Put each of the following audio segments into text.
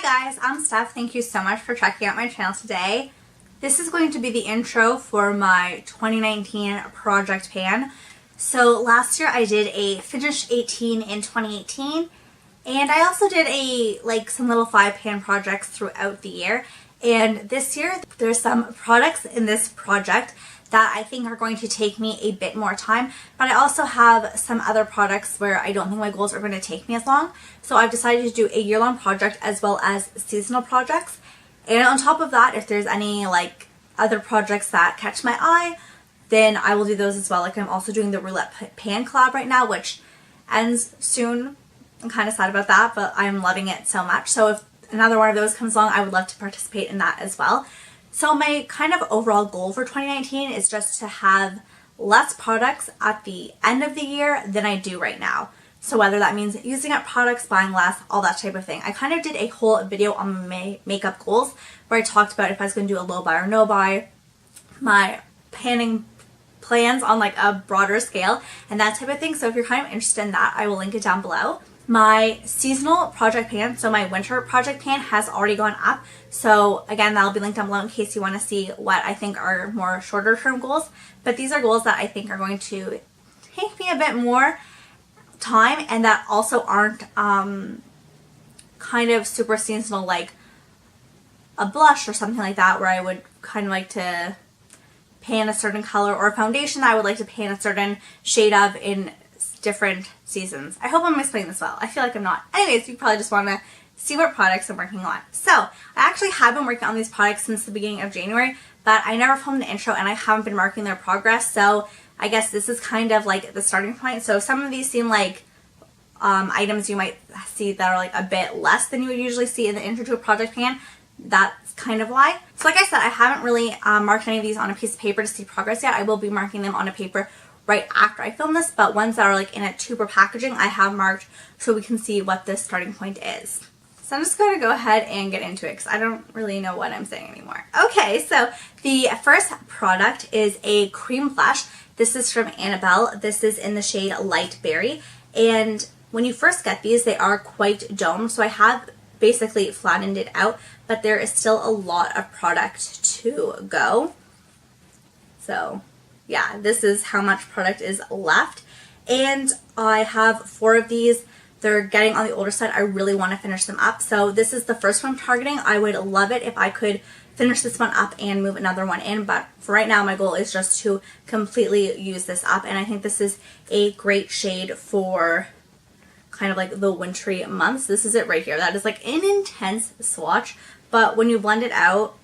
guys, I'm Steph. Thank you so much for checking out my channel today. This is going to be the intro for my 2019 project pan. So last year I did a Finish 18 in 2018, and I also did some little 5-pan projects throughout the year. And this year there's some products in this project that I think are going to take me a bit more time, but I also have some other products where I don't think my goals are going to take me as long. So I've decided to do a year-long project as well as seasonal projects. And on top of that, if there's any other projects that catch my eye, then I will do those as well. I'm also doing the Roulette Pan collab right now, which ends soon. I'm kind of sad about that, but I'm loving it so much. So if another one of those comes along, I would love to participate in that as well. So my kind of overall goal for 2019 is just to have less products at the end of the year than I do right now. So whether that means using up products, buying less, all that type of thing. I kind of did a whole video on my makeup goals where I talked about if I was going to do a low buy or no buy, my panning plans on a broader scale and that type of thing. So if you're kind of interested in that, I will link it down below. My seasonal project pan, so my winter project pan, has already gone up. So again, that'll be linked down below in case you want to see what I think are more shorter term goals. But these are goals that I think are going to take me a bit more time and that also aren't kind of super seasonal, like a blush or something like that, where I would kind of like to pan a certain color, or a foundation that I would like to pan a certain shade of in different seasons. I hope I'm explaining this well. I feel like I'm not. Anyways, you probably just want to see what products I'm working on. So I actually have been working on these products since the beginning of January, but I never filmed an intro and I haven't been marking their progress. So I guess this is kind of like the starting point. So some of these seem like items you might see that are a bit less than you would usually see in the intro to a project pan. That's kind of why. So like I said, I haven't really marked any of these on a piece of paper to see progress yet. I will be marking them on a paper right after I film this, but ones that are in a tuber packaging I have marked so we can see what the starting point is. So I'm just going to go ahead and get into it because I don't really know what I'm saying anymore. Okay, so the first product is a cream blush. This is from Annabelle. This is in the shade Light Berry, and when you first get these, they are quite domed, so I have basically flattened it out, but there is still a lot of product to go. So yeah, this is how much product is left, and I have 4 of these. They're getting on the older side. I really want to finish them up, so this is the first one I'm targeting. I would love it if I could finish this one up and move another one in, but for right now my goal is just to completely use this up, and I think this is a great shade for kind of the wintry months. This is it right here. That is an intense swatch, but when you blend it out,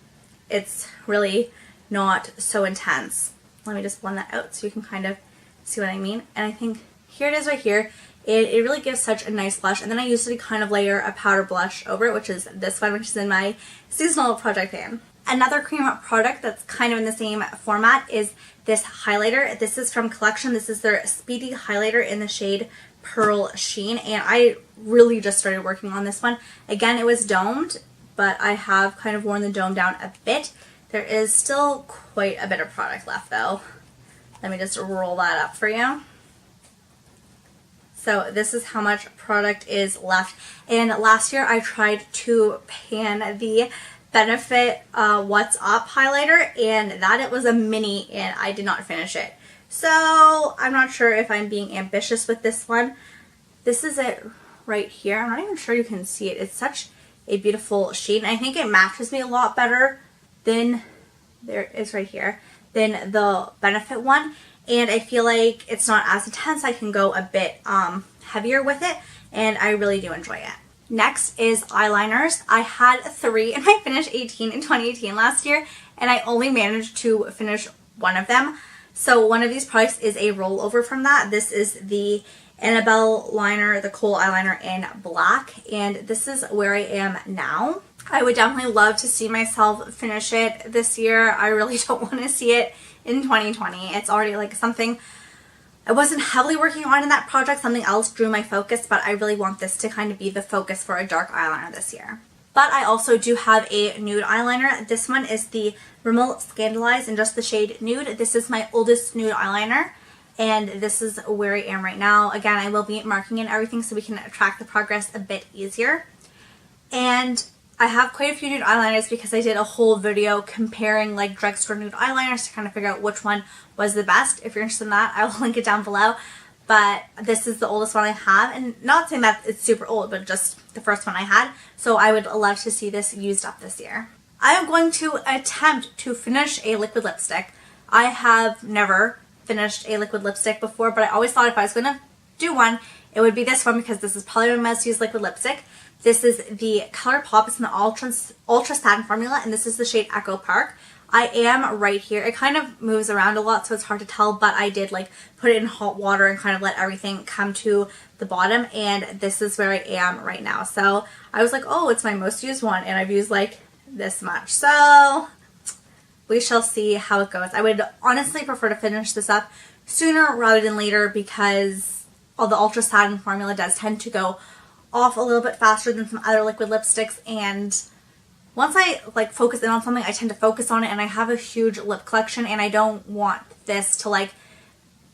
it's really not so intense. Let me just blend that out so you can kind of see what I mean. And I think here it is right here. It really gives such a nice blush. And then I usually kind of layer a powder blush over it, which is this one, which is in my seasonal project pan. Another cream product that's kind of in the same format is this highlighter. This is from Collection. This is their Speedy highlighter in the shade Pearl Sheen. And I really just started working on this one. Again, it was domed, but I have kind of worn the dome down a bit. There is still quite a bit of product left though. Let me just roll that up for you. So this is how much product is left. And last year I tried to pan the Benefit What's Up highlighter, and that it was a mini and I did not finish it. So I'm not sure if I'm being ambitious with this one. This is it right here. I'm not even sure you can see it. It's such a beautiful shade. I think it matches me a lot better than, there it is right here, than the Benefit one, and I feel like it's not as intense. I can go a bit heavier with it, and I really do enjoy it. Next is eyeliners. I had 3 in my Finish 18 in 2018 last year, and I only managed to finish one of them. So one of these products is a rollover from that. This is the Annabelle liner, the Kohl eyeliner in black, and this is where I am now. I would definitely love to see myself finish it this year. I really don't want to see it in 2020. It's already something I wasn't heavily working on in that project. Something else drew my focus, but I really want this to kind of be the focus for a dark eyeliner this year. But I also do have a nude eyeliner. This one is the Rimmel Scandaleyes in just the shade Nude. This is my oldest nude eyeliner, and this is where I am right now. Again, I will be marking in everything so we can track the progress a bit easier. And I have quite a few nude eyeliners because I did a whole video comparing like drugstore nude eyeliners to kind of figure out which one was the best. If you're interested in that, I will link it down below. But this is the oldest one I have, and not saying that it's super old, but just the first one I had. So I would love to see this used up this year. I am going to attempt to finish a liquid lipstick. I have never finished a liquid lipstick before, but I always thought if I was going to do one, it would be this one because this is probably my most used liquid lipstick. This is the Colourpop. It's in the Ultra Satin formula, and this is the shade Echo Park. I am right here. It kind of moves around a lot, so it's hard to tell, but I did like put it in hot water and kind of let everything come to the bottom, and this is where I am right now. So I was like, oh, it's my most used one, and I've used like this much. So we shall see how it goes. I would honestly prefer to finish this up sooner rather than later because all the Ultra Satin formula does tend to go off a little bit faster than some other liquid lipsticks, and once I like focus in on something, I tend to focus on it, and I have a huge lip collection and I don't want this to like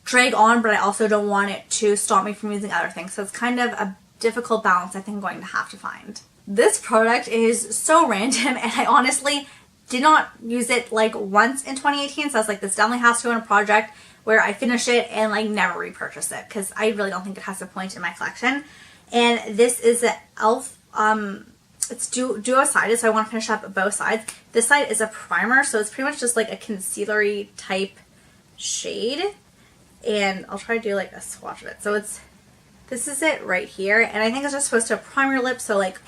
drag on, but I also don't want it to stop me from using other things. So it's kind of a difficult balance I think I'm going to have to find. This product is so random, and I honestly did not use it like once in 2018, so I was like, this definitely has to go in a project where I finish it and like never repurchase it because I really don't think it has a point in my collection. And this is an e.l.f. It's duo-sided, so I want to finish up both sides. This side is a primer, so it's pretty much just like a concealer-y type shade. And I'll try to do like a swatch of it. So this is it right here, and I think it's just supposed to prime your lips, so like,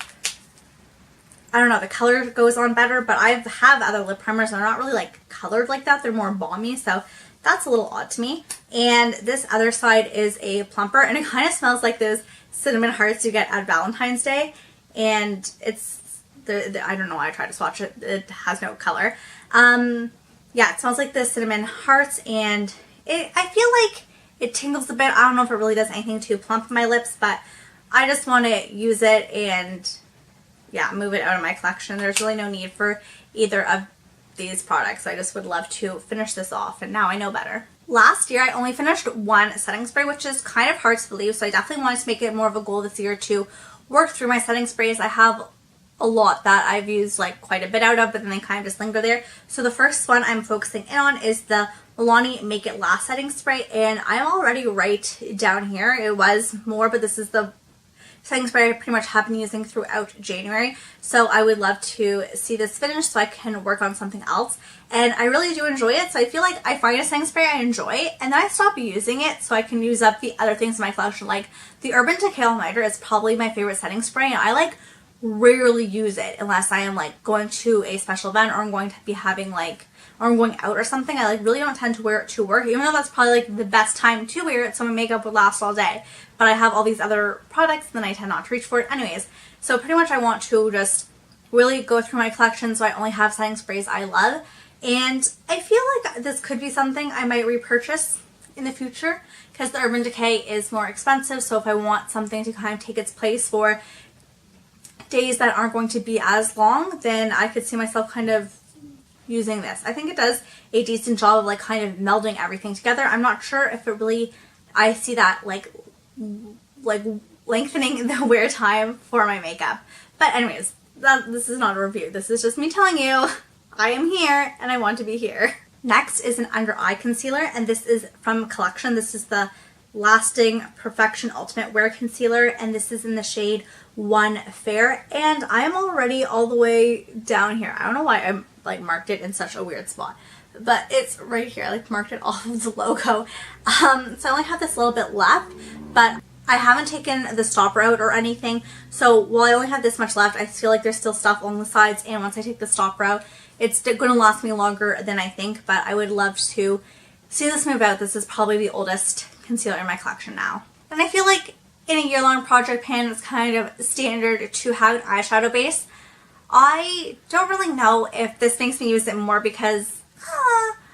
I don't know, the color goes on better, but I have other lip primers and they're not really like colored like that. They're more balmy, so that's a little odd to me. And this other side is a plumper, and it kind of smells like those cinnamon hearts you get at Valentine's Day. And it's, I don't know why I tried to swatch it. It has no color. Yeah, it smells like the cinnamon hearts, and I feel like it tingles a bit. I don't know if it really does anything to plump my lips, but I just want to use it and, yeah, move it out of my collection. There's really no need for either of these products. I just would love to finish this off, and now I know better. Last year, I only finished one setting spray, which is kind of hard to believe, so I definitely wanted to make it more of a goal this year to work through my setting sprays. I have a lot that I've used like quite a bit out of, but then they kind of just linger there. So the first one I'm focusing in on is the Milani Make It Last setting spray, and I'm already right down here. It was more, but this is the setting spray I pretty much have been using throughout January. So I would love to see this finished so I can work on something else. And I really do enjoy it. So I feel like I find a setting spray I enjoy, and then I stop using it so I can use up the other things in my collection. Like the Urban Decay All-Nighter is probably my favorite setting spray, and I like rarely use it unless I am like going to a special event, or I'm going to be having like, or I'm going out or something. I like really don't tend to wear it to work, even though that's probably like the best time to wear it so my makeup would last all day. But I have all these other products and then I tend not to reach for it anyways. So pretty much I want to just really go through my collection so I only have setting sprays I love. And I feel like this could be something I might repurchase in the future because the Urban Decay is more expensive. So if I want something to kind of take its place for days that aren't going to be as long, then I could see myself kind of using this. I think it does a decent job of like kind of melding everything together. I'm not sure if it really, I see that like lengthening the wear time for my makeup. But anyways, this is not a review. This is just me telling you I am here and I want to be here. Next is an under eye concealer, and this is from Collection. This is the Lasting Perfection Ultimate Wear Concealer, and this is in the shade 1 Fair, and I am already all the way down here. I don't know why I like marked it in such a weird spot, but it's right here. I like marked it off of the logo. So I only have this little bit left, but I haven't taken the stopper out or anything, so while I only have this much left, I feel like there's still stuff on the sides, and once I take the stopper out, it's going to last me longer than I think, but I would love to see this move out. This is probably the oldest concealer in my collection now. And I feel like in a year-long project pan, it's kind of standard to have an eyeshadow base. I don't really know if this makes me use it more because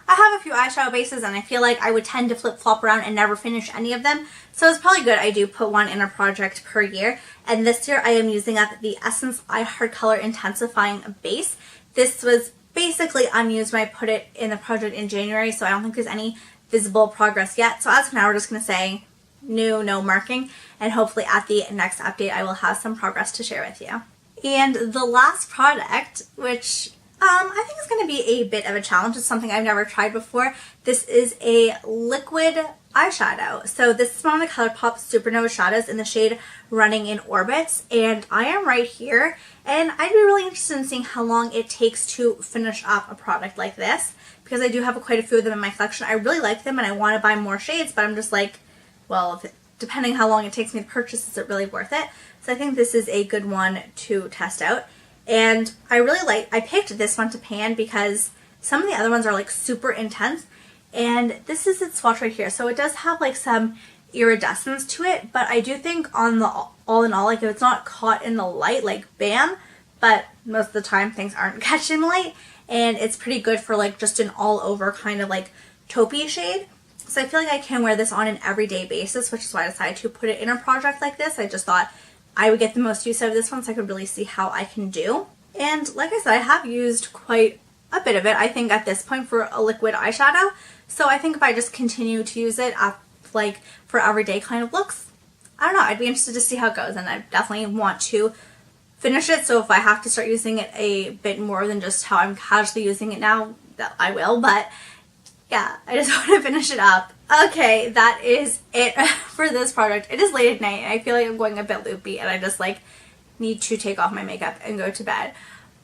I have a few eyeshadow bases and I feel like I would tend to flip-flop around and never finish any of them. So it's probably good I do put one in a project per year. And this year I am using up the Essence I Heart Color Intensifying base. This was basically unused when I put it in the project in January, so I don't think there's any visible progress yet. So as of now, we're just going to say new, no marking, and hopefully at the next update I will have some progress to share with you. And the last product, which I think is going to be a bit of a challenge. It's something I've never tried before. This is a liquid eyeshadow. So this is one of the Colourpop Supernova shadows in the shade Running in Orbits. And I am right here. And I'd be really interested in seeing how long it takes to finish up a product like this, because I do have quite a few of them in my collection. I really like them and I want to buy more shades, but I'm just like, well, depending how long it takes me to purchase, is it really worth it? So I think this is a good one to test out. And I picked this one to pan because some of the other ones are like super intense, and this is its swatch right here. So it does have like some iridescence to it, but I do think on the all in all, like if it's not caught in the light, like bam, but most of the time things aren't catching light, and it's pretty good for like just an all over kind of like taupey shade. So I feel like I can wear this on an everyday basis, which is why I decided to put it in a project like this. I just thought I would get the most use out of this one so I could really see how I can do. And like I said, I have used quite a bit of it, I think, at this point for a liquid eyeshadow. So I think if I just continue to use it like for everyday kind of looks, I don't know, I'd be interested to see how it goes, and I definitely want to finish it. So if I have to start using it a bit more than just how I'm casually using it now, that I will. But yeah, I just want to finish it up. Okay, that is it for this project. It is late at night and I feel like I'm going a bit loopy and I just like need to take off my makeup and go to bed.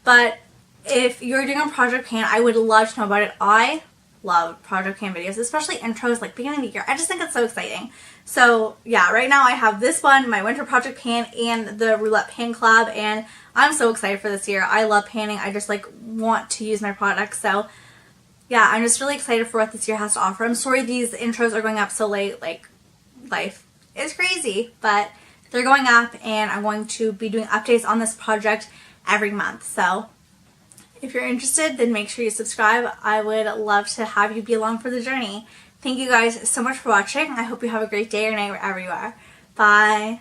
But if you're doing a project pan, I would love to know about it. I love project pan videos, especially intros like beginning of the year. I just think it's so exciting. So yeah, right now I have this one, my winter project pan, and the roulette pan collab, and I'm so excited for this year. I love panning. I just like want to use my products. So yeah, I'm just really excited for what this year has to offer. I'm sorry these intros are going up so late, like life is crazy, but they're going up and I'm going to be doing updates on this project every month. So if you're interested, then make sure you subscribe. I would love to have you be along for the journey. Thank you guys so much for watching. I hope you have a great day or night wherever you are. Bye.